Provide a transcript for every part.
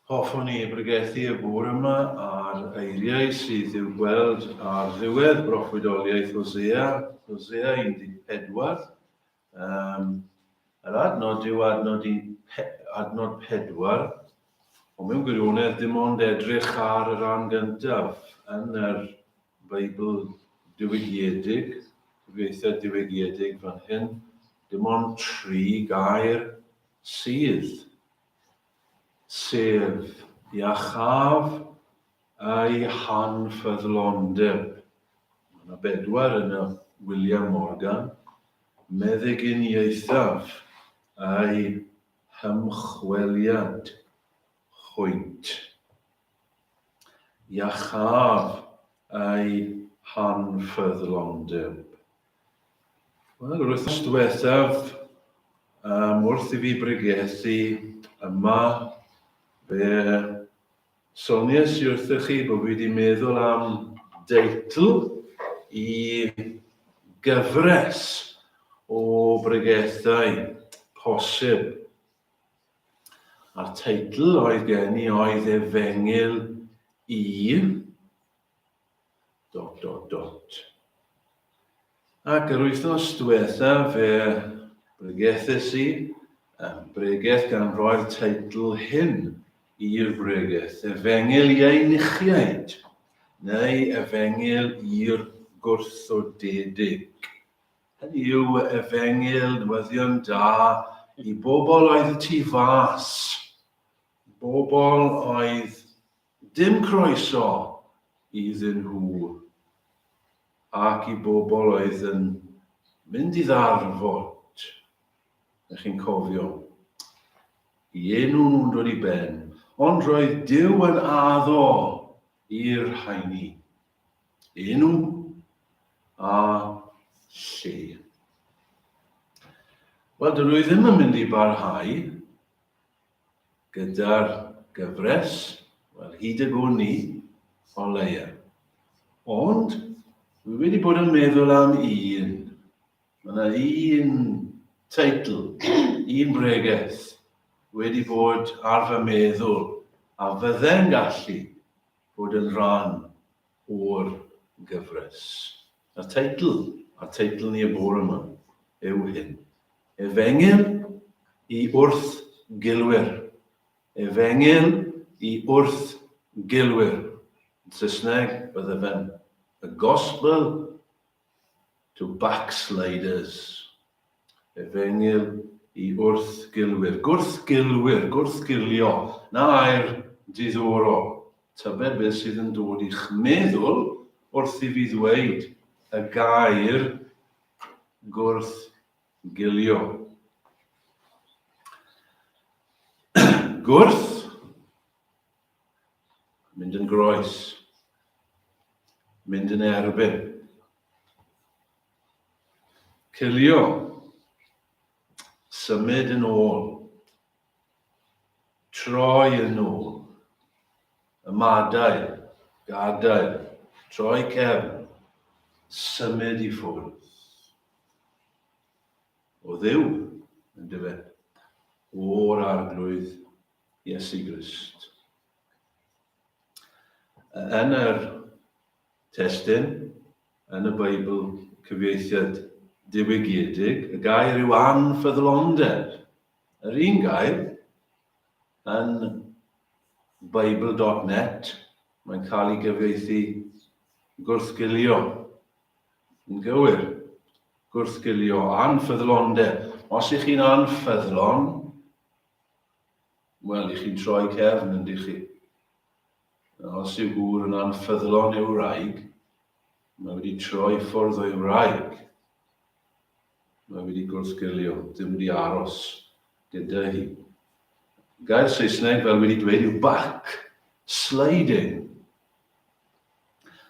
Hoffwn ni bregethu y bore yma ar eiriau sydd i'w gweld ar ddiwedd broffwydoliaeth Hosea, Hosea 14. Yr adnod yw adnod 4, ond mewn gwirionedd dim ond edrych ar y ran gyntaf yn yr Beibl diwygiedig, cyfieithiad diwygiedig fan hyn, dim ond 3 gair sydd, sef iachaf a'i hanffyddlondeb. Mae yna 4 yn y William Morgan, meddyginiaethaf a'i hymchweliad hwynt. Iachaf a'i hanffyddlondeb. Wel, yr wythnos diwethaf, wrth i fi bregethu yma, fe soniais i wrthych chi bod fi wedi meddwl am deitl i gyfres o bregethau posib. A'r teitl oedd gen i oedd Efengyl i ... Ac yr wythnos diwethaf fe bregethus i bregeth gan roi'r teitl hyn i'r bregeth, Efengyl i einichiaid, neu Efengyl i'r gwrthodedig. Hynny yw Efengyl, newyddion da, i bobl oedd y tu fas, bobl oedd dim croeso iddyn nhw, ac i bobl oedd yn mynd i ddarfod. Ydych chi'n cofio? I enw nhw'n dod i ben, ond roedd Duw yn addo i'r rhaini. Enw a lle. Wel, dyn nhw ddim yn mynd i barhau gyda'r gyfres, wel, hyd y gwn ni, o leia. Ond, dwi wedi bod yn meddwl am un. Mae yna un teitl, un bregeth, wedi bod ar fy meddwl, a fydde'n gallu bod yn rhan o'r gyfres. A teitl ni y bore yma, yw hyn. Efengyl i wrthgilwyr. Efengyl i wrthgilwyr. Yn Saesneg, bydde fe'n the gospel to backsliders. Efengyl i wrthgilwyr. Gwrthgilio. Na air diddorol. Tybed beth sydd yn dod i'ch meddwl wrth i fi ddweud y gair gwrthgilio. Gwrth, mynd yn groes, mynd yn erbyn. Cilio, symud yn ôl, troi yn ôl, ymadael, gadael, troi cefn, symud i ffwrdd. O Dduw, yn dyfe, o'r arglwydd Iesu Grist. Yn yr testun, yn y Beibl cyfieithiad diwygiedig, y gair yw anffyddlondeb. Yr un gair yn Bible.net, mae'n cael ei gyfieithu gwrthgilio. Yn gywir, gwrthgilio, anffyddlondeb. Os ych chi'n anffyddlon, wel, ych chi'n troi cefn yn dych chi. Os yw gŵr yn anffyddlon i'w wraig, mae wedi troi ffwrdd o'i wraig. Mae wedi gwrthgilio, dim wedi aros gyda hi. Gair Saesneg fel wedi dweud yw backsliding.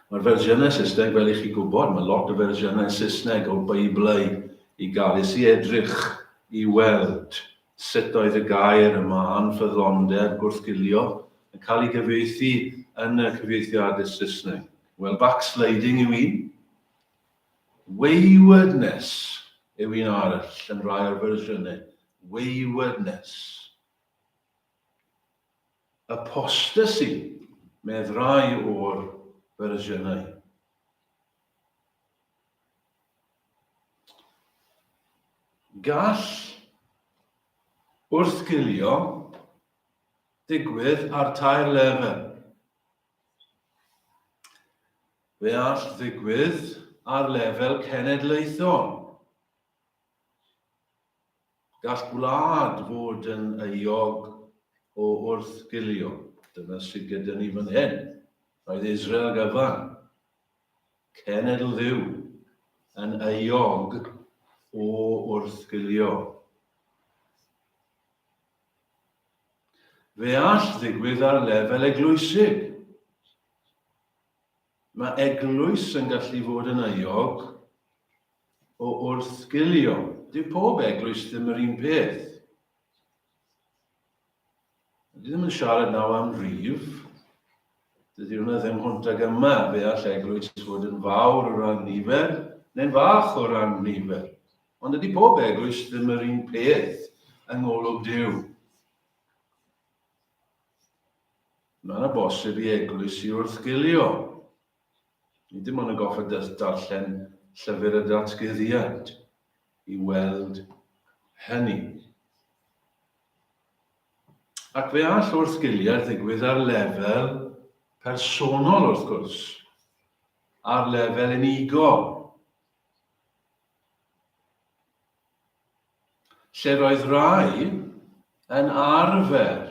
Mae'r fersiynau Saesneg fel i chi gwybod, mae lot o fersiynau Saesneg o Beiblau i gael. Is i edrych i weld sut oedd y gair yma anffyddlondeb, gwrthgilio, yn cael ei gyfieithu yn y cyfieithiadau Saesneg. Wel, backsliding yw un. Waywardness yw un arall yn rai o'r fersiynau. Waywardness. apostasy, med rai o'r fersiynau. Gall wrthgilio digwydd ar tair lefel. Fe all ddigwydd ar lefel cenedlaethol. Gall gwlad fod yn euog o wrthgilio. Dyna sydd gyda ni fan hyn. Roedd Israel gyfan. Cenedl Dduw yn euog o wrthgilio. Fe all ddigwydd ar lefel eglwysig. Mae eglwys yn gallu fod yn euog o wrthgilio. Dyw pob eglwys ddim yr un peth. Dwi ddim yn siarad naw am rif. Dydy hwnna ddim hwntag yma. Fe all eglwys fod yn fawr o ran nifer, neu'n fach o ran nifer. Ond ydy pob eglwys ddim yr un peth yng ngolwg Duw. Mae'n bosib i eglwys i wrthgilio. Ni ddim ond yn goffa darllen llyfr y datguddiad i weld hynny. Ac fe all wrthgiliad ddigwydd ar lefel personol wrth gwrs, ar lefel unigol. Lle roedd rai yn arfer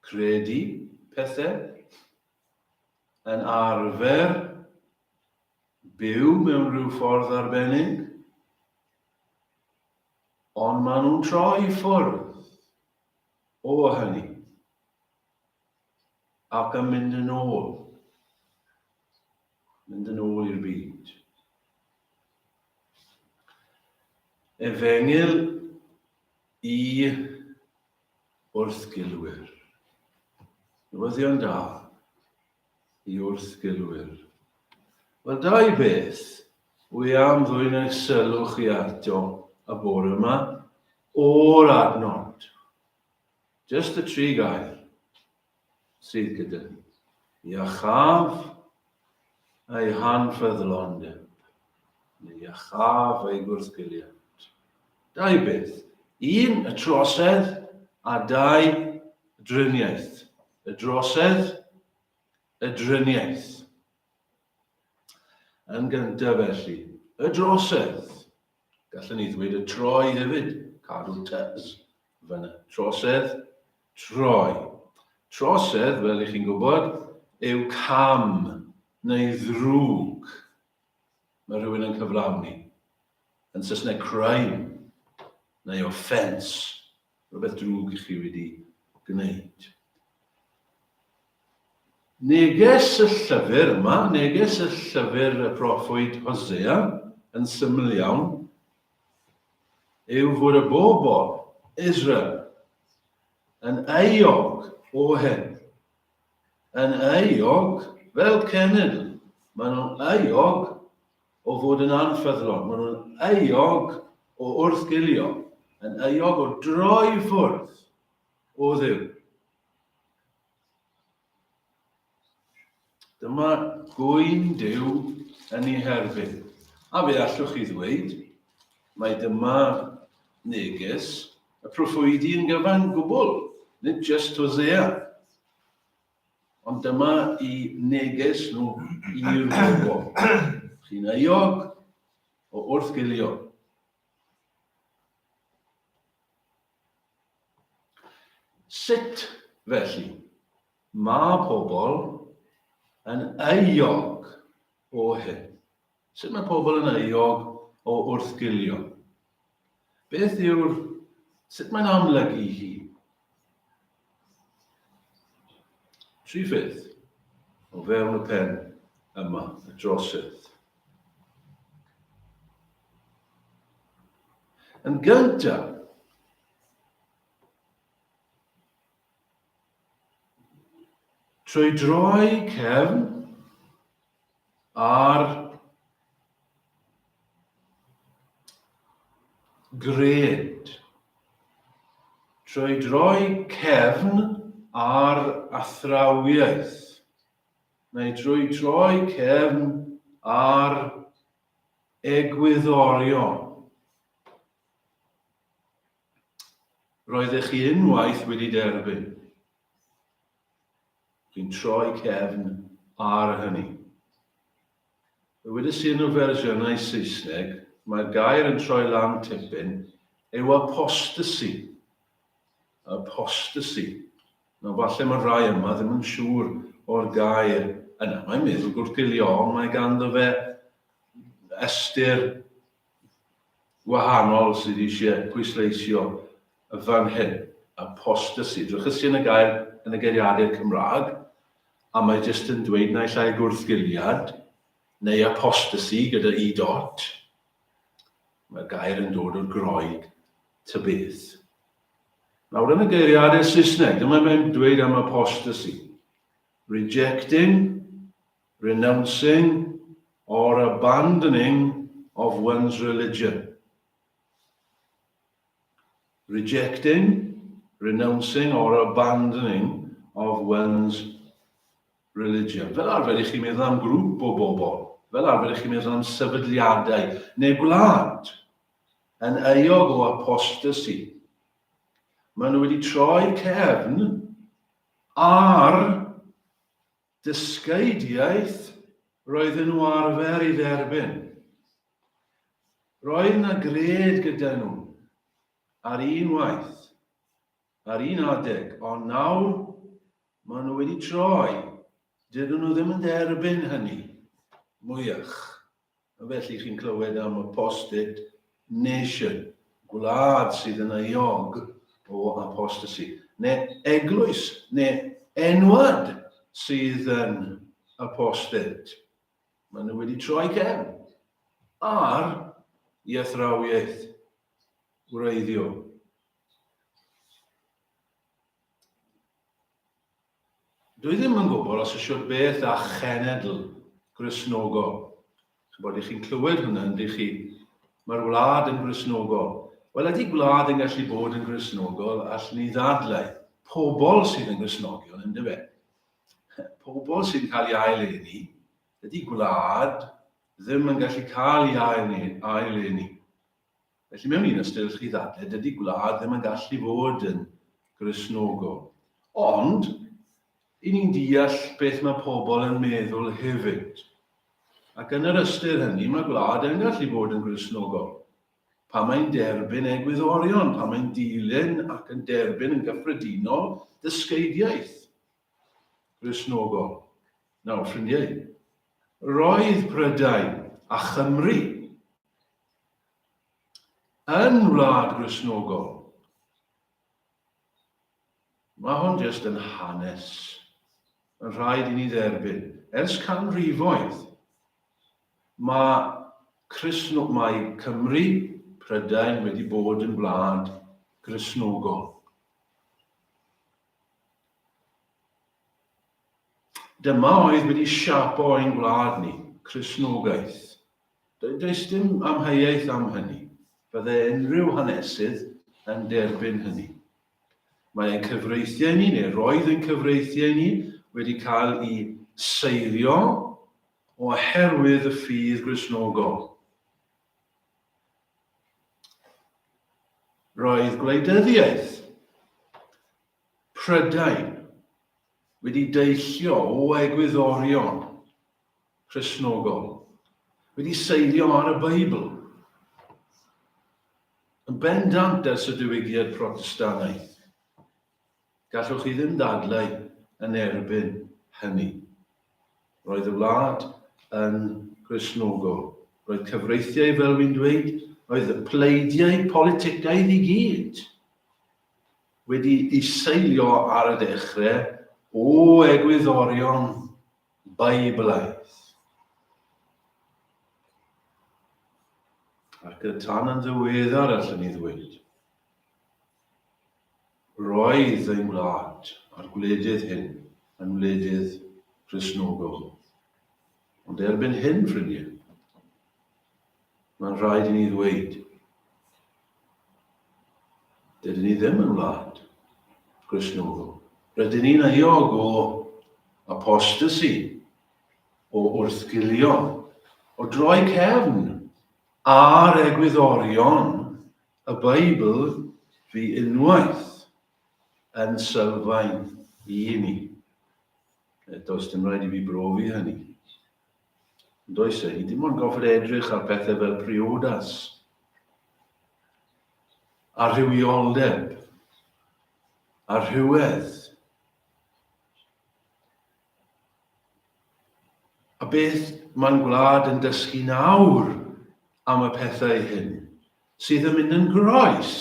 credu pethau, yn arfer byw mewn rhyw ffordd arbennig, ond maen nhw'n troi ffwrdd o hynny ac yn mynd yn ôl i'r byd. Efengyl i wrthgilwyr. Newyddion da i wrthgilwyr. Wel, dau beth wy am ddwy'n eich sylw chi ato y bore yma o'r adnod. Just y tri gair sydd gyda ni. Iachaf a'i hanffyddlondeb. Neu iachaf a'i gwrthgiliad. Dau beth. Un, y trosedd, a dau, y driniaeth. Y drosedd, y driniaeth. Yn gyntaf felly, y drosedd. Gallwn ni ddweud y troi hefyd. Cadw tys fyna. Trosedd, troi. Trosedd, fel i chi'n gwybod, yw cam neu ddrwg. Mae rhywun yn cyflawni. Yn Saesneg crime neu offence. Rhywbeth drwg i chi wedi gwneud. Neges y llyfr yma, neges y llyfr y proffwyd Hosea, yn syml iawn, yw fod y bobl Israel yn euog o hyn. Yn euog fel cenedl. Maen nhw'n euog o fod yn anffyddlon. Maen nhw'n euog o wrthgilio. Yn euog o droi ffwrdd o Dduw. Dyma gwyn Duw yn ei herbyn. A fe allwch chi ddweud, mae dyma neges y proffwydi yn gyfan gwbl, nid just Hosea. Ond dyma i neges nhw i'r bobl. Chi'n euog o wrthgilio. Sut felly mae pobl yn euog o hyn? Sut mae pobl yn euog o wrthgilio? Beth yw'r... Sut mae'n amlygu hi? Tri ffydd o fewn y pen yma, y drosydd. Yn gyntaf, trwy droi cefn ar gred, trwy droi cefn ar athrawiaeth, neu drwy droi cefn ar egwyddorion. Roeddech chi unwaith wedi derbyn. Chi'n troi cefn ar hynny. Wedys i yn y fersiynau Saesneg, mae'r gair yn troi lan tipyn yw apostasy. Apostasy. Nawr falle mae rai yma ddim yn siŵr o'r gair yna. Mae'n meddwl gwrthgilio, ond mae ganddo fe ystyr wahanol sydd eisiau pwysleisio y fan hyn. Apostasy. Drwchus i yn y gair yn y geiriadur Cymraeg, a mae jyst yn dweud naill ai gwrthgiliad, neu apostasy gyda i dot. Mae'r gair yn dod o'r Groeg tybydd. Nawr yn y geiriadur Saesneg, dyma mae'n dweud am apostasy. Rejecting, renouncing, or abandoning of one's religion. Rejecting, renouncing, or abandoning of one's religion. Fel arfer i chi meddwl am grŵp o bobl. Fel arfer i chi meddwl am sefydliadau neu gwlad yn euog o apostasy. Maen nhw wedi troi cefn ar dysgeidiaeth roedden nhw arfer i dderbyn. Roedd yna gred gyda nhw ar un waith, ar un adeg, ond nawr maen nhw wedi troi. Dydyn nhw ddim yn derbyn hynny mwyach. Felly chi'n clywed am apostate nation, gwlad sydd yn euog o apostasy, neu eglwys, neu enwad sydd yn apostate. Maen nhw wedi troi cefn ar i athrawiaeth wreiddiol. Dwi ddim yn gwybod os ysio beth a chenedl Gristnogol. Bod chi'n clywed hwnna, yndych chi, mae'r wlad yn Gristnogol. Wel, ydy gwlad yn gallu bod yn Gristnogol, allwn ni ddadlau pobl sydd yn Gristnogion, ynddo fe. Pobl sy'n cael ei aileni, ydy gwlad ddim yn gallu cael ei aileni. Felly mewn un ystyr chi ddadlau, ydy gwlad ddim yn gallu bod yn Gristnogol. Ond, i ni'n deall beth mae pobl yn meddwl hefyd. Ac yn yr ystyr hynny, mae gwlad yn gallu bod yn Gristnogol. Pa mae'n derbyn egwyddorion, pa mae'n dilyn ac yn derbyn yn gyffredinol dysgeidiaeth Gristnogol. Nawr, ffrindiau, roedd Prydain a Chymru yn wlad Gristnogol. Mae hwn jyst yn hanes. Yn rhaid i ni dderbyn. Ers canrifoedd, mae Cymru, Prydain wedi bod yn wlad Gristnogol. Dyma oedd wedi siapo ein gwlad ni, Cristnogaeth. Does dim amheuaeth am hynny. Bydde unrhyw hanesydd yn derbyn hynny. Mae ein cyfreithiau ni, neu roedd ein cyfreithiau ni, wedi cael ei seilio oherwydd y ffydd Gristnogol. Roedd gwleidyddiaeth Prydain wedi deillio o egwyddorion Cristnogol, wedi seilio ar y Beibl. Yn bendant ers y diwygiad Protestanaeth. Gallwch chi ddim dadlau yn erbyn hynny. Roedd y wlad yn Gristnogol. Roedd cyfreithiau fel fi'n dweud, roedd y pleidiau politicaidd i gyd wedi ei seilio ar y dechrau o egwyddorion Beiblaidd. Ac y tan yn ddiweddar allan ni ddweud, roedd ein wlad a'r gwledydd hyn yn wledydd Cristnogol. Ond erbyn hyn, ffrindiau, mae'n rhaid i ni ddweud, dydyn ni ddim yn wlad Gristnogol. Rydyn ni'n euog o apostasy, o wrthgilio, o droi cefn ar egwyddorion y Beibl fi unwaith yn sylfaen i ni. Does dim rhaid i fi brofi hynny. Does e, ni dim ond goffod edrych ar pethau fel priodas, a rhywioldeb, a rhywedd. A beth mae'n gwlad yn dysgu nawr am y pethau hyn, sydd yn mynd yn groes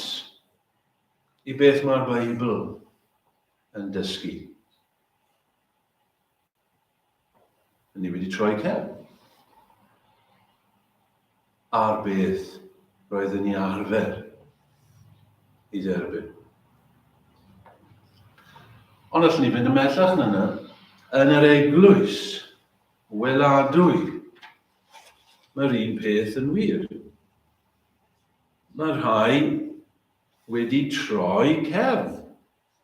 i beth mae'r Beibl yn dysgu. Ni wedi troi cefn ar beth roedden ni arfer i dderbyn. Ond allwn ni fynd ymellach na yna, yn yr eglwys, weladwy, mae'r un peth yn wir. Mae rhai wedi troi cefn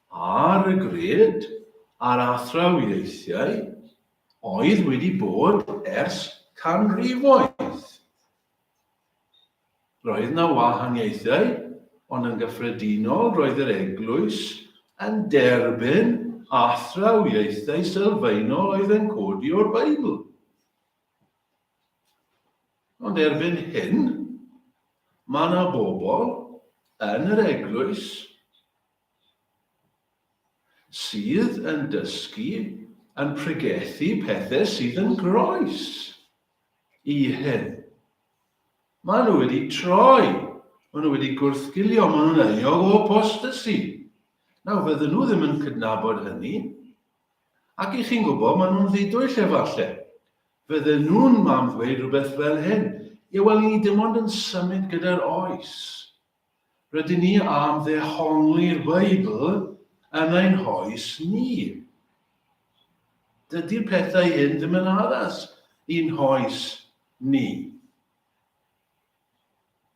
ar y gred a'r athrawieithiau oedd wedi bod ers canrifoedd. Roedd na wahaniaethau, ond yn gyffredinol roedd yr eglwys yn derbyn athrawieithau sylfaenol oedd yn codi o'r Beibl. Ond erbyn hyn, mae yna bobl yn yr eglwys sydd yn dysgu, yn pregethu pethau sydd yn groes i hyn. Maen nhw wedi troi, maen nhw wedi gwrthgilio, maen nhw'n euog o apostasy. Nawr, fydden nhw ddim yn cydnabod hynny, ac i chi'n gwybod, maen nhw'n ddidwyll efalle. Fydden nhw'n mam ddweud rhywbeth fel hyn. Wel, ni dim ond yn symud gyda'r oes. Rydyn ni am ddehongli'r Beibl yn ein hoes ni. Dydy'r pethau hyn ddim yn addas i'n hoes ni.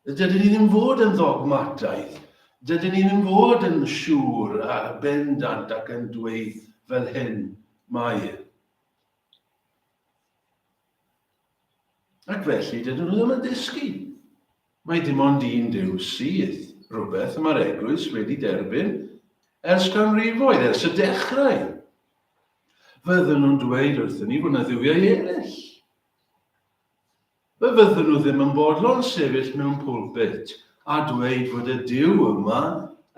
Dydyn ni ddim fod yn ddogmataidd. Dydyn ni ddim fod yn siŵr a bendant ac yn dweud fel hyn mae. Ac felly, dydyn nhw ddim yn dysgu. Mae dim ond un Duw sydd rhywbeth mae'r eglwys wedi derbyn ers canrifoedd, ers y dechrau. Fydden nhw'n dweud wrthyn ni bod yna dduwiau eraill. Fydden nhw ddim yn bodlon sefyll mewn pwlpit a dweud bod y Duw yma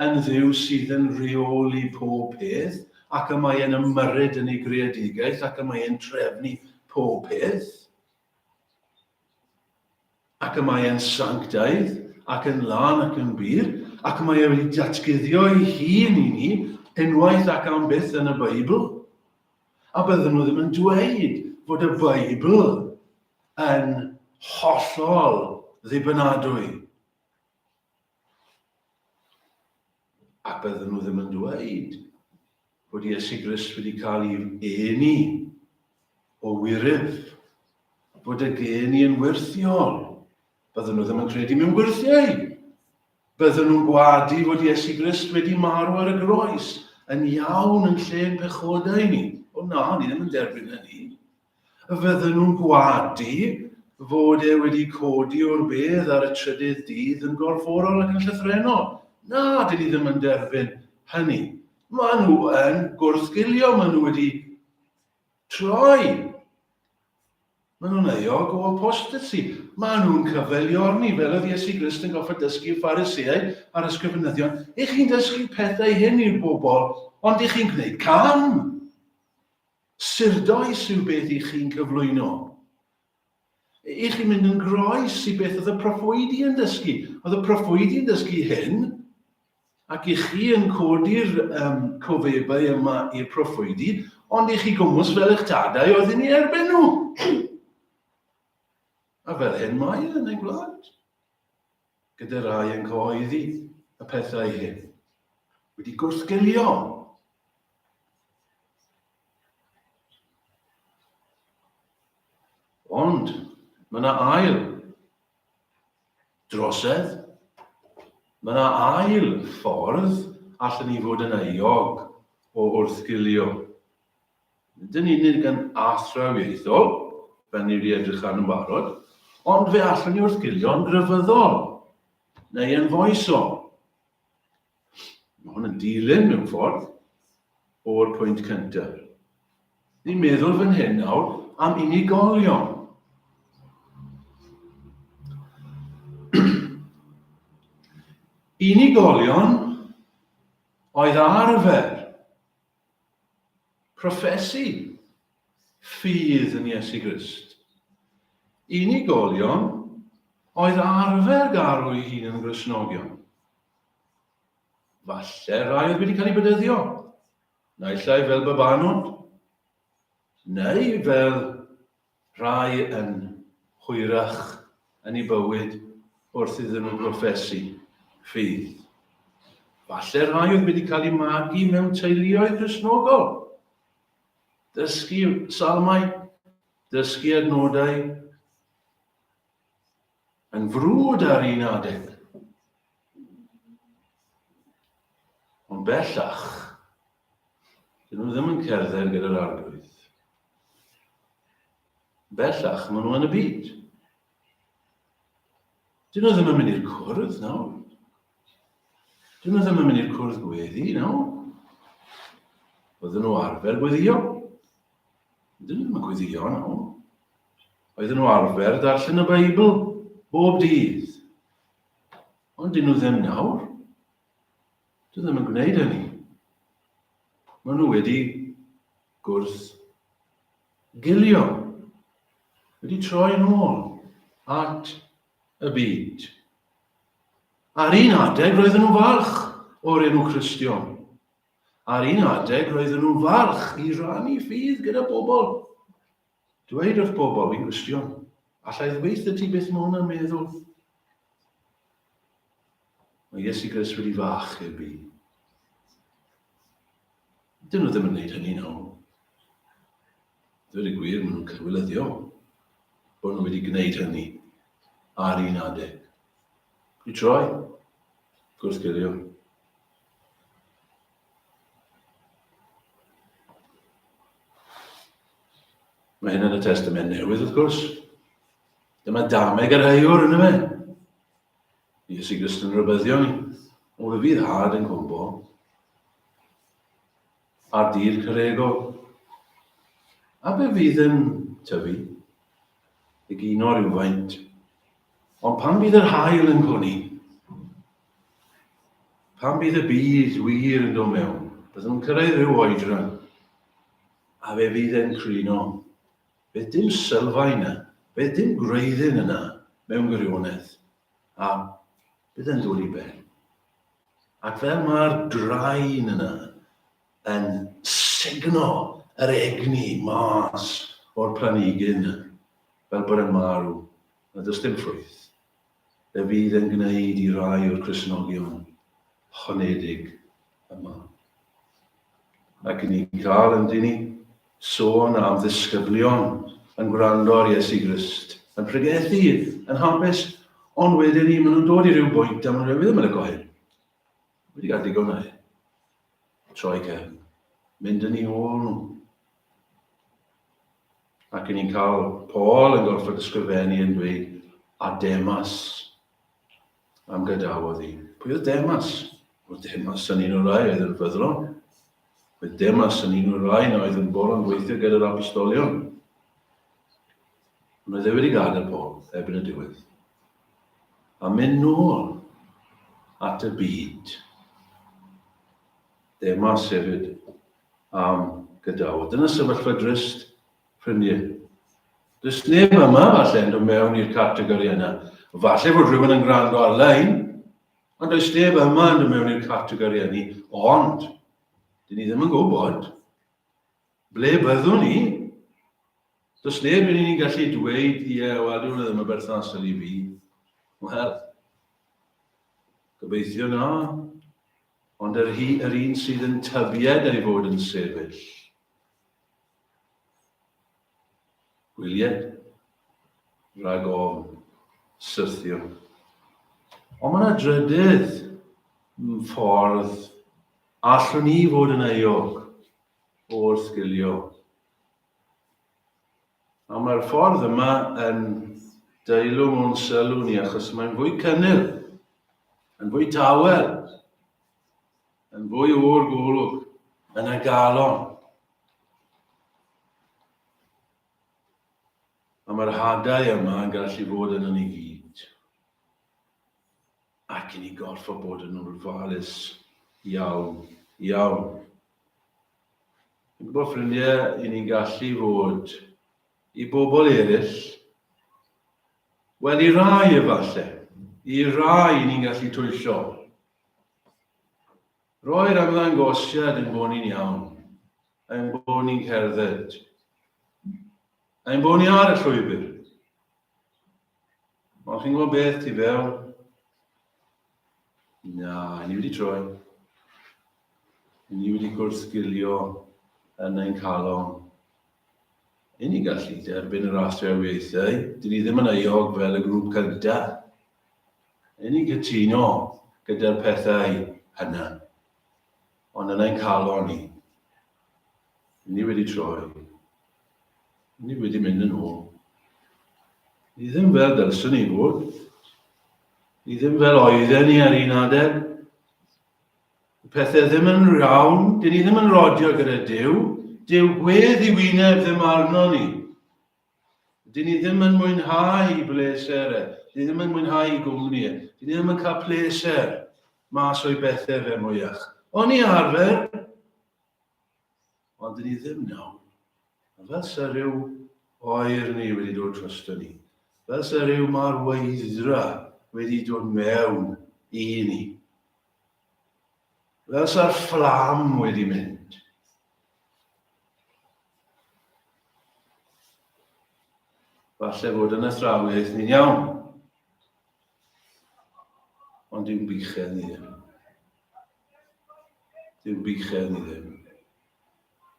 yn Dduw sydd yn rheoli pob peth, ac y mae e'n ymyrryd yn ei greadigaeth, ac y mae e'n trefnu pob peth, ac y mae e'n sanctaidd, ac yn lan ac yn bir, ac y mae e wedi datguddio ei hun i ni, unwaith ac am byth yn y Beibl. A bydden nhw ddim yn dweud fod y Beibl yn hollol ddibynadwy. A bydden nhw ddim yn dweud bod Iesu Grist wedi cael ei eni o wirif, bod y geni yn wirthiol. Bydden nhw ddim yn credu mewn gwirthiau. Bydden nhw'n gwadu fod Iesu Grist wedi marw ar y groes yn iawn yn lle'n pechodau ni. O na, ni ddim yn derbyn hynny. Fydden nhw'n gwadu fod e wedi codi o'r bedd ar y trydydd dydd yn gorfforol ac yn llythrenol. Na, dyn ni ddim yn derbyn hynny. Maen nhw yn gwrthgilio, maen nhw wedi troi. Maen nhw'n euog o apostasy. Maen nhw'n cyfeiliorni, fel oedd Iesu Grist yn goffod dysgu Phariseau a'r ysgrifenyddion. Chi'n dysgu pethau hyn i'r bobl, ond chi'n gwneud cam. Surdoes yw beth chi'n cyflwyno. Chi'n mynd yn groes i beth oedd y proffwydi yn dysgu. Oedd y proffwydi yn dysgu hyn, ac chi yn codi'r cofebau yma i'r proffwydi, ond chi gwmws fel eich tadau oedd ni erbyn nhw. A fel hyn mae yn ei gwlad. Gyda rai yn coeddi y pethau hyn. Wedi gwrthgilio. Ond mae yna ail drosedd, mae yna ail ffordd allan ni fod yn euog o wrthgilio. Nid yn unig yn athrawiaethol, fel ni wedi edrych ar yn barod, ond fe allan ni wrthgilio yn grefyddol, neu yn foesol. Mae hwn yn dilyn mewn ffordd o'r pwynt cyntaf. Ni'n meddwl fan hyn nawr am unigolion. Unigolion oedd arfer proffesu ffydd yn Iesu Grist. Unigolion oedd arfer garw ei hun yn Gristnogion. Falle rai oedd wedi cael ei bedyddio, naill ai fel babanod, neu fel rai yn hwyrach yn ei bywyd wrth iddyn nhw proffesu ffydd. Falle rai oedd wedi cael ei magu mewn teuluoedd Gristnogol. Dysgu salmau, dysgu adnodau, yn frwd ar un adeg. Ond bellach, dyn nhw ddim yn cerdded gyda'r arglwydd. Bellach, maen nhw yn y byd. Dyn nhw ddim yn mynd i'r cwrdd nawr. Dyn nhw ddim yn mynd i'r cwrdd gweddi nawr. Oedden nhw arfer gweddio. Dyn nhw ddim yn gweddio nawr. Oedden nhw arfer darllen y Beibl bob dydd. Ond dyn nhw ddim nawr. Dyn nhw ddim yn gwneud hynny. Maen nhw wedi gwrthgilio. Wedi troi yn ôl at y byd. Ar un adeg roedden nhw falch o'r enw Cristion. Ar un adeg roedden nhw falch i rannu ffydd gyda bobl. Dweud wrth bobl fi'n Cristion. Allai ddweud ti beth mae hwnna'n meddwl. Mae Iesu Grist wedi fach i'r byd. Dyn nhw ddim yn gwneud hynny nawr. Dweud y gwir, maen nhw'n cywilyddio bod nhw wedi gwneud hynny ar un adeg. I troi, gwrthgilio. Mae hyn yn y Testament Newydd, wrth gwrs. Dyma dameg yr heiwr yn y fe. Iesu Grist yn rybyddio ni. O fe fydd had yn cwmbo. Ar dir cyregol. A be fydd yn tyfu? Egino rhywfaint. Ond pan bydd yr haul yn cwni? Pan bydd y byd wir yn dod mewn? Bydd nhw'n cyrraedd rhyw oedran. A fe fydd yn crino. Bydd dim sylfaen yna. Bydd dim gwreiddyn yna mewn gwirionedd. A bydd yn dod i ben. Ac fel mae'r draen yna yn signo yr egni mas o'r planhigyn fel bod yn marw, na does dim ffrwyth. Fe fydd yn gwneud i rai o'r Cristnogion honedig yma. Ac ni cael yn dyn ni sôn am ddisgyblion yn gwrando ar Iesu Grist, yn pregethu, yn hapus, ond wedyn ni, maen nhw'n dod i ryw bwynt a maen nhw ddim yn y goel. Wedi gael digon o hyn. Troi cefn. Mynd yn ei ôl nhw. Ac ni'n cael Paul yn gorfod ysgrifennu yn dweud, a Demas am gadawodd hi. Pwy oedd Demas? Oedd Demas yn un o'r rai oedd yn ffyddlon. Oedd Demas yn un o'r rai na oedd yn bor yn gweithio gyda'r apostolion. Ond oedd e wedi gadael Paul ebyn y diwedd. A mynd nôl at y byd. Demas hefyd am gadawodd. Dyna sefyllfa drist, ffrindiau. Does neb yma falle yn dod mewn i'r categori yna. Falle fod rhywun yn gwrando ar-lein, ond does neb yma yn dod mewn i'r categori yna. Ond, dyn ni ddim yn gwybod. Ble byddwn ni? Does neb yn ni'n gallu dweud, wel, dwi'n ddim yn berthnasol i fi. Wel, gobeithio na, ond yr un sydd yn tybied ei fod yn sefyll. Gwyliau, rhag ofn, syrthio. Ond mae yna drydydd ffordd Allwn ni fod yn euog o'r sgilio. A mae'r ffordd yma yn deilwng o'n sylw ni achos mae'n fwy cynnil, yn fwy tawel, yn fwy o'r golwg, yn y galon. A mae'r hadau yma yn gallu fod yn ni gyd. Ac i ni gorfod bod yn ofalus iawn, iawn. Yn gwybod ffrindiau, i ni'n gallu fod i bobl eraill, wel i rai efallai, i rai ni'n gallu twyllo. Roi'r ymddangosiad yn bod ni'n iawn, yn bod ni'n cerdded, yn bod ni ar y llwybr. Ond chi'n gwybod beth ti fewn? Na, ni wedi troi. Ni wedi gwrthgilio yn ein calon. I ni gallu derbyn yr athrawieithau, dyn ni ddim yn euog fel y grŵp cyntaf. I ni gytuno gyda'r pethau hynna. Ond yn ein calon ni, ni wedi troi. Ni wedi mynd yn ôl. Ni ddim fel dylswn ni fod. Ni ddim fel oedden ni ar un adeg. Y pethau ddim yn rawn, dyn ni ddim yn rodio gyda Duw. Dyw gwedd i wyneb ddim arno ni. Dyn ni ddim yn mwynhau bleserau. Dyn ni ddim yn mwynhau gwmni. Dyn ni ddim yn cael pleser mas o'i bethau fe mwyach. O'n i arfer, ond dyn ni ddim nawr. Fel sa ryw oer ni wedi dod drosto ni. Fel sa ryw marweithra wedi dod mewn i ni. Fel sa'r fflam wedi mynd. Falle fod yn athrawiaeth ni'n iawn. Ond yw'n bichau ni ddim. Yw'n bichau ni ddim.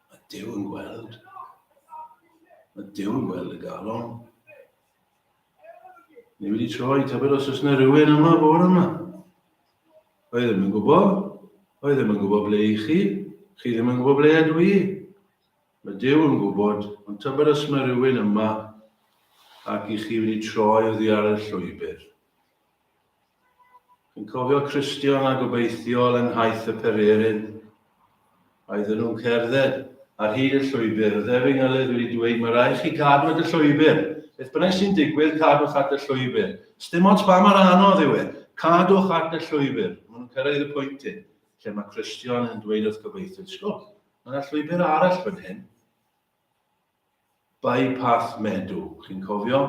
Mae Duw yn gweld. Mae Duw yn gweld y galon. Ni wedi troi, tybed os oes yna rhywun yma bore yma. Oedd ddim yn gwybod. Oedd ddim yn gwybod ble i chi. Chi ddim yn gwybod ble ydw i. Mae Duw yn gwybod. Ond tybed os mae rhywun yma ac i chi wedi troi oddi ar y llwybr. Chi'n cofio Cristion a gobeithiol yn haith y Pereryn. Oedden nhw'n cerdded ar hyd y llwybr. Oedd Efengyl wedi dweud, mae rhaid chi cadw at y llwybr. Beth bynnag sy'n digwydd, cadwch at y llwybr. Sdim ots pa mor anodd yw e. Cadwch at y llwybr. Maen nhw'n cyrraedd y pwynt hyn, lle mae Cristion yn dweud wrth gobeithiol, sgwr, mae'na llwybr arall fan hyn. Bypath Meadow, chi'n cofio?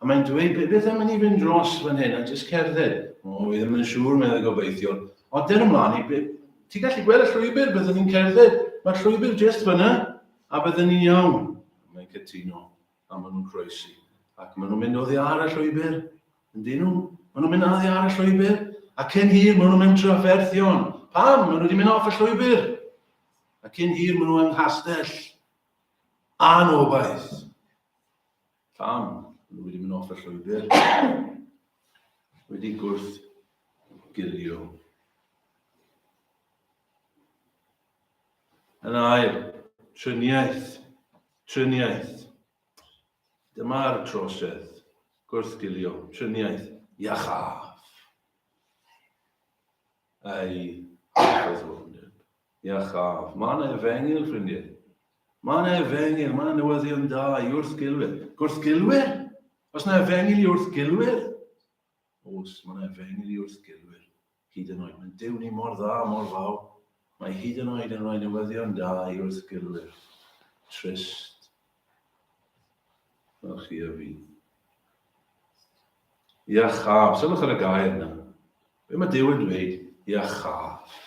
A mae'n dweud, beth am i ni fynd dros fan hyn a jyst cerdded? O, wi ddim yn siŵr meddwl gobeithiol. Ond dyn ymlaen, ti'n gallu gweld y llwybr, byddwn ni'n cerdded. Mae'r llwybr jyst fyna, a byddwn ni'n iawn. Mae'n cytuno, a maen nhw'n croesi. Ac maen nhw'n mynd oddi ar y llwybr. Yndyn nhw? Maen nhw'n mynd oddi ar y llwybr. A cyn hir, maen nhw'n mynd trafferthion. Pam? Maen nhw wedi mynd off y llwybr. A cyn hir, maen nhw yn castell. Anobaith. Pam? Maen nhw wedi mynd off y llwybr. Wedi gwrth gilio. Yn ail, triniaeth. Dyma'r trosedd. Gwrthgilio. Triniaeth. Iachaf. Ei, byddwndeb. Iachaf. Mae yna Efengyl, ffrindiau. Mae yna Efengyl, mae yna newyddion da i wrthgilwyr. Gwrthgilwyr? Os yna Efengyl i wrthgilwyr? Os, mae yna Efengyl i wrthgilwyr. Hyd yn oed. Mae'n Duw ni mor dda, mor fawr. Mae hyd yn oed yn rhoi newyddion da i wrthgilwyr. Trist. Fel chi a fi. Iachaf. Sylwch ar y gair yna. Be mae Duw yn dweud? Iachaf.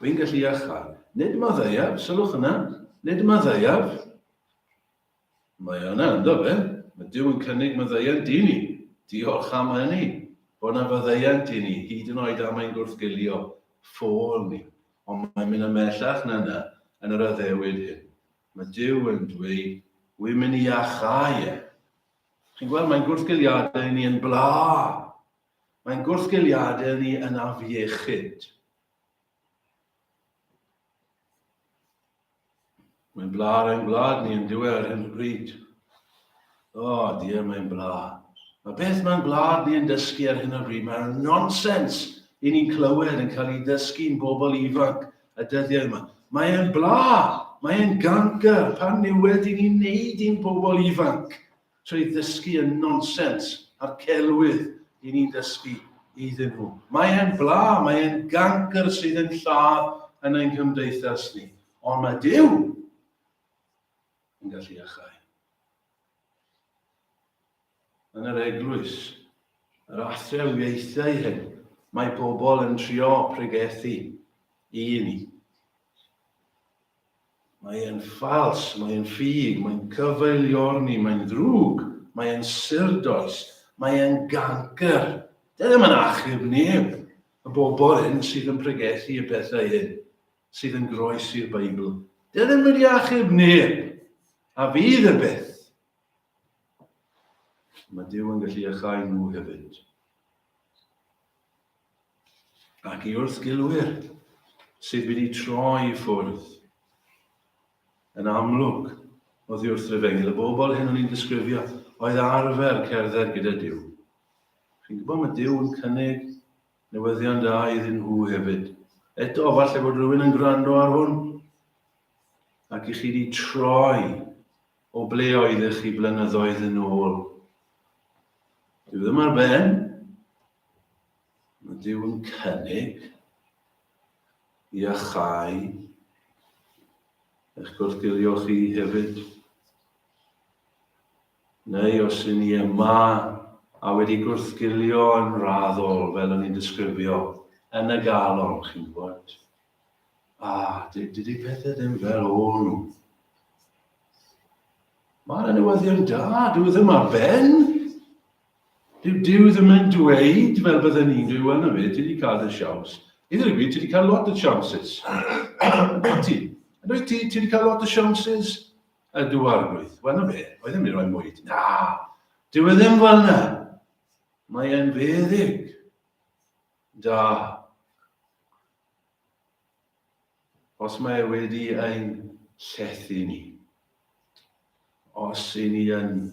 Wy'n gallu iachaf. Nid yma ddeiaf. Sylwch yna. Nid yma ddeiaf. Mae yna, ynddo fe? Mae Duw yn cynnig maddeiant i ni. Diolch am hynny. Bod yna faddeiant i ni. Hyd yn oed am ein gwrthgilio ffôl ni. Ond mae'n mynd ymellach na yna yn yr addewid hyn. Mae Duw yn dweud, wy'n mynd i iachau e. Chi'n gweld, mae'n gwrthgiliadau ni yn bla. Mae'n gwrthgiliadau ni yn afiechyd. Mae'n blar ein blad ni yn diwedd ar hyn o bryd. O, Dio, mae'n bla. Mae beth mae'n blad ni yn dysgu ar hyn o bryd. Mae'n nonsens i ni'n clywed yn cael ei dysgu'n bobl ifanc y dyddiau yma. Mae'n bla. Mae'n gancr pan niwed i ni'n neud i'n bobl ifanc. Trwy ddysgu yn nonsens a'r celwydd i ni'n dysgu iddyn nhw. Mae'n bla. Mae'n gancr sydd yn lladd yn ein cymdeithas ni. Ond mae Duw yn gallu achau. Yn yr eglwys, yr athrewieithau hyn, mae bobl yn trio pregethu i ni. Mae'n ffals, mae'n ffug, mae'n cyfeiliorni, mae'n ddrwg, mae'n syrdoes, mae'n gancr. Dy ddim yn achub neb y bobl hyn sydd yn pregethu y bethau hyn, sydd yn groes i'r Beibl. Dy ddim wedi achub neb, a fydd y beth. Mae Duw yn gallu achau nhw hefyd. Ac i wrthgilwyr sydd wedi troi i ffwrdd, yn amlwg oddi wrth yr Efengyl, y bobl hyn o'n i'n disgrifio oedd arfer cerdded gyda Duw. Chi'n gwybod mae Duw yn cynnig newyddion da iddyn nhw hefyd. Eto, falle bod rhywun yn gwrando ar hwn, ac i chi wedi troi o ble oeddech chi blynyddoedd yn ôl. Dyw ddim ar ben, mae Duw yn cynnig i achau eich gwrthgilio chi hefyd. Neu os ydyn ni yma a wedi gwrthgilio yn raddol fel o'n i'n disgrifio yn y galon, chi'n gwybod. Dydy pethau ddim fel o'n nhw. Mae'r newyddion da, dyw ddim ar ben. Dyw ddim yn dweud fel bydden ni'n dweud, wel na fe, ti wedi cael y siawns. Iddo'r gwir, ti wedi cael lot o chances. Ydw ti wedi cael lot o chances? Ydw arglwydd. Wel na fe, oedd ddim yn rhoi mwy. Na, dyw e ddim fel na. Mae e'n feddyg. Da. Os mae e wedi ein llethu ni. Os i ni yn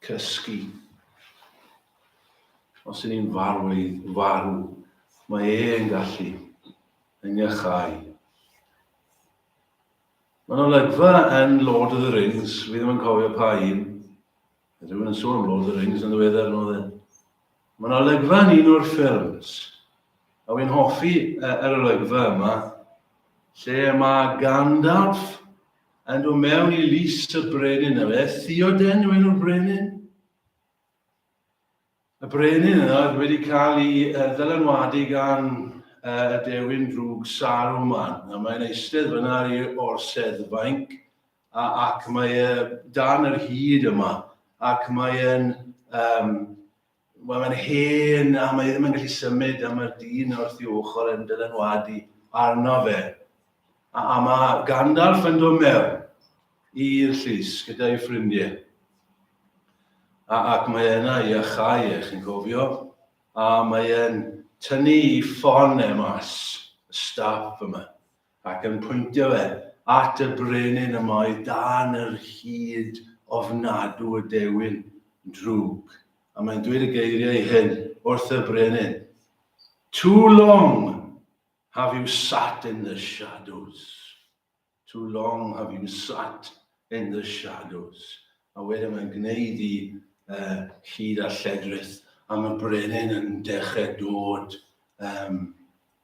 cysgu. Os ydyn ni'n farw, mae e'n gallu yn iachau. Mae'n olygfa yn Lord of the Rings, fi ddim yn cofio pa un. Rwy'n yn sôn am Lord of the Rings yn ddiweddar nhw dde. Mae'n olygfa yn un o'r ffilms. A wy'n hoffi yr olygfa yma, lle mae Gandalf yn dod mewn i lys y brenin yma. Theoden yw enw'r brenin. Y brenin yna wedi cael ei ddylanwadu gan y dewin drwg Saruman. Mae'n eistedd fyna ar ei orsedd fainc ac mae dan yr hyd yma ac mae'n hen a mae ddim yn gallu symud a mae'r dyn wrth i ochr yn dylanwadu arno fe. A mae Gandalf yn dod mewn i'r llys gyda'i ffrindiau. Ac mae yna i achau chi'n cofio, a mae e'n tynnu i ffon mas, y staff yma, ac yn pwyntio fe at y brenin yma i dan yr hyd ofnadw y dewin drwg. A mae'n dweud y geiriau hyn wrth y brenin. Too long have you sat in the shadows. Too long have you sat in the shadows. A wedyn mae'n gwneud i hyd a lledrith am y brenin yn dechrau dod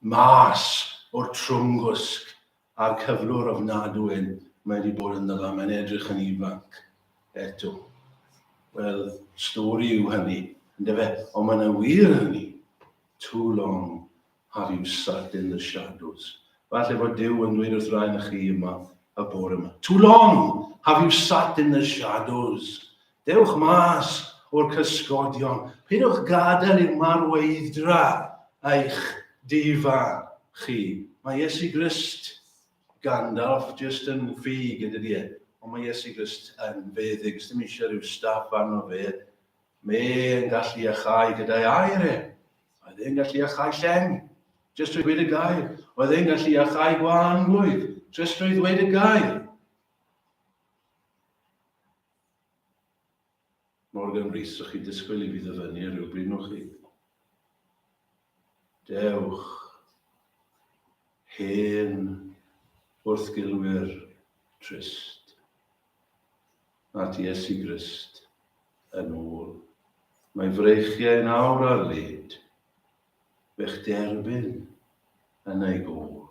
mas o'r trwmgwsg a'r cyflwr ofnadw hyn. Mae wedi bod yn dda, mae'n edrych yn ifanc eto. Wel, stori yw hynny, ond mae'n wir hynny. Too long have you sat in the shadows. Falle bod Duw yn dweud wrth rhain chi yma, y bore yma. Too long have you sat in the shadows. Dewch mas o'r cysgodion. Pidwch gadael i'r marweithdra eich difa chi. Mae Iesu Grist, Gandalf, just yn ffug yn dydi e. Ond mae Iesu Grist yn feddyg. Ys ddim eisiau rhyw staff arno fe. Mae'n gallu achau gyda'i air e. Oedd e'n gallu achau lleng. Just drwy dweud y gair. Oedd e'n gallu achau gwahanglwydd. Just drwy dweud y gair. Morgan Rhys, ych chi disgwyl I fi ddyfynu rhywbryd nhw chi. Dewch, hen wrthgilwyr trist, at Iesu Grist yn ôl. Mae freichiau nawr ar led, fe'ch derbyn yn ei gôl.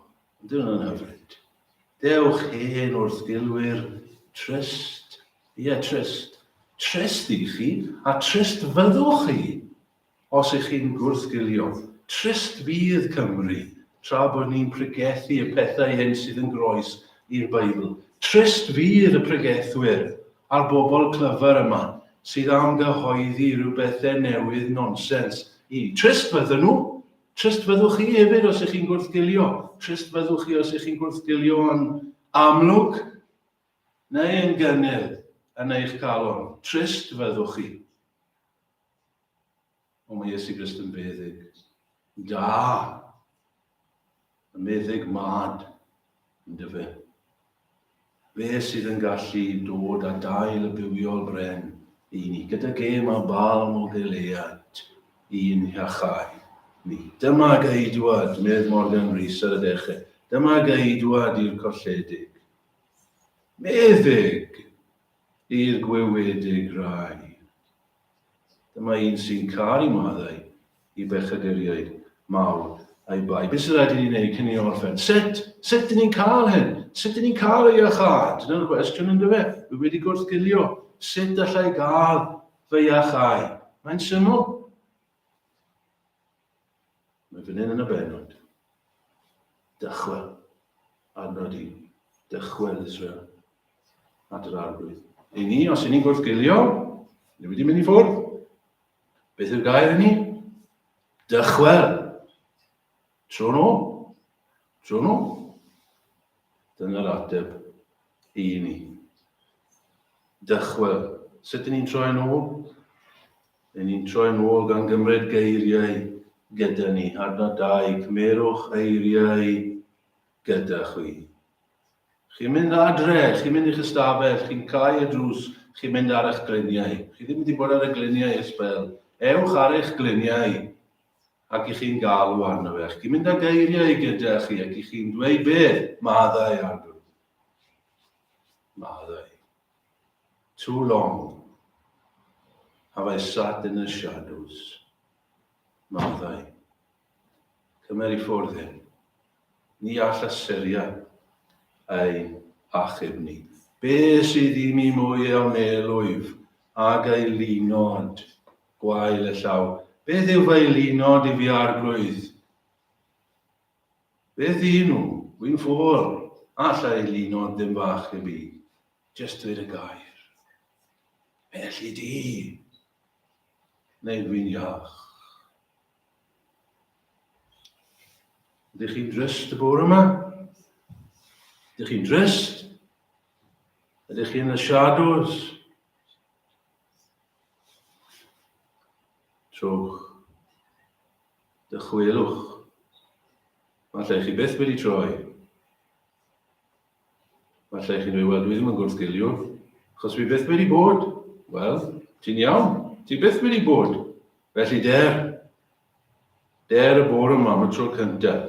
Dyna'n hyfryd. Dewch hen wrthgilwyr trist. Ie, trist. Trist I chi, a trist fyddwch chi, os ych chi'n gwrthgilio. Trist fydd Cymru, tra bod ni'n pregethu y pethau hyn sydd yn groes i'r Beibl. Trist fydd y pregethwyr a'r bobl clyfar yma, sydd am gyhoeddi rhyw bethau newydd nonsens I. Trist fydden nhw. Trist fyddwch chi hefyd os ych chi'n gwrthgilio. Trist fyddwch chi os ych chi'n gwrthgilio yn amlwg neu yn gynnil yn eich calon. Trist fyddwch chi. Ond mae Iesu Grist yn feddyg. Da. Y meddyg mad yn dyfa. Fe sydd yn gallu dod a dail y bywiol bren I ni, gyda gêm a balm o gilead i'n iachau ni. Dyma geidwad, medd Morgan Rhys ar y dechrau, dyma geidwad i'r colledig. Meddyg i'r gwewedig rai. Dyma un sy'n cael I maddau I bechaduriaid mawr a'i bai. Beth sydd rhaid I ni wneud cyn I orffen? Sut dyn ni'n cael hyn? Sut dyn ni'n cael ei iachad? Dyna'r gwestiwn yn dyfa. Wy wedi gwrthgilio. Sut allai gael fy iachau? Mae'n syml. Mae fan hyn yn y benod. Dychwel. Adnod I. Dychwel Israel. At yr arglwydd. I ni, os I ni'n gwrthgilio, ni wedi mynd I ffwrdd. Beth yw'r gair I ni? Dychwel. Tro nhw. Tro nhw. Dyna'r ateb I ni. Dychwel. Sut dyn ni'n troi nôl? Dyn ni'n troi nôl gan gymryd geiriau gyda ni. Adnod 2, cymerwch eiriau gyda chwi. Chi'n mynd adre, chi'n mynd i'ch ystafell, chi'n cael y drws, chi'n mynd ar eich gliniau. Chi ddim wedi bod ar y gliniau ysbel. Ewch ar eich gliniau ac I chi'n galw arno fe. Chi'n mynd â geiriau gyda chi ac I chi'n dweud beth? Maddau arglwydd. Maddau. Too long have I sat in the shadows. Maddau. Cymer I ffwrdd hyn. Ni all ysyria ei achub ni. Be sydd I mi mwy o melwyf ag ei linod gwael y llaw. Beth yw fe linod I fi arglwydd? Beth I nhw? Wy'n ffwr. Alla ei linod ddim fach I fi. Just dweud y gair. Felly di. Neu dwi'n iach. Ydych chi'n drist y bore yma? Ydych chi'n drist? Ydych chi yn y shadows? Trwch. Dychwelwch. Falle chi beth wedi troi. Falle chi'n dweud, wel, dwi ddim yn gwrthgilio. Achos fi beth wedi bod. Wel, ti'n iawn. Ti beth wedi bod. Felly der. Der y bore yma am y tro cyntaf.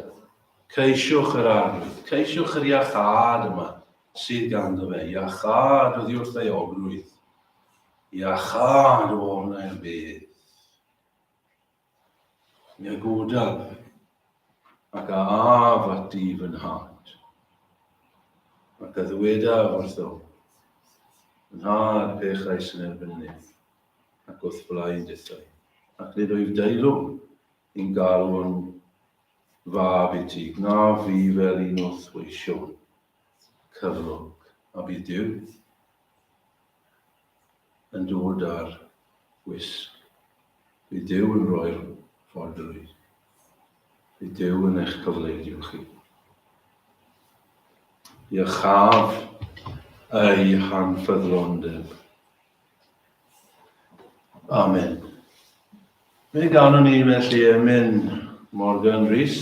Ceisiwch yr arglwydd. Ceisiwch yr iachad yma sydd ganddo fe. Iachad oddi wrth ei ogrwydd. Iachad o ornau'r bedd. Ni agwdaf ac a af ati fy nhad. Ac a ddwedaf wrtho. Yn had pechau sy'n erbyn yn eich. Ac wrth blaen dithau. Ac nid oedd deilwng i'n galw yn fab I ti. Na fi fel un wrth weision. Cyflog. A bydd Duw yn dod ar wisg. Bydd Duw yn rhoi'r ffordrwydd. Bydd Duw yn eich cyfleidio chi. Iachaf ei hanffyddlondeb. Amen. Fe ganon ni felly emyn Morgan Rhys.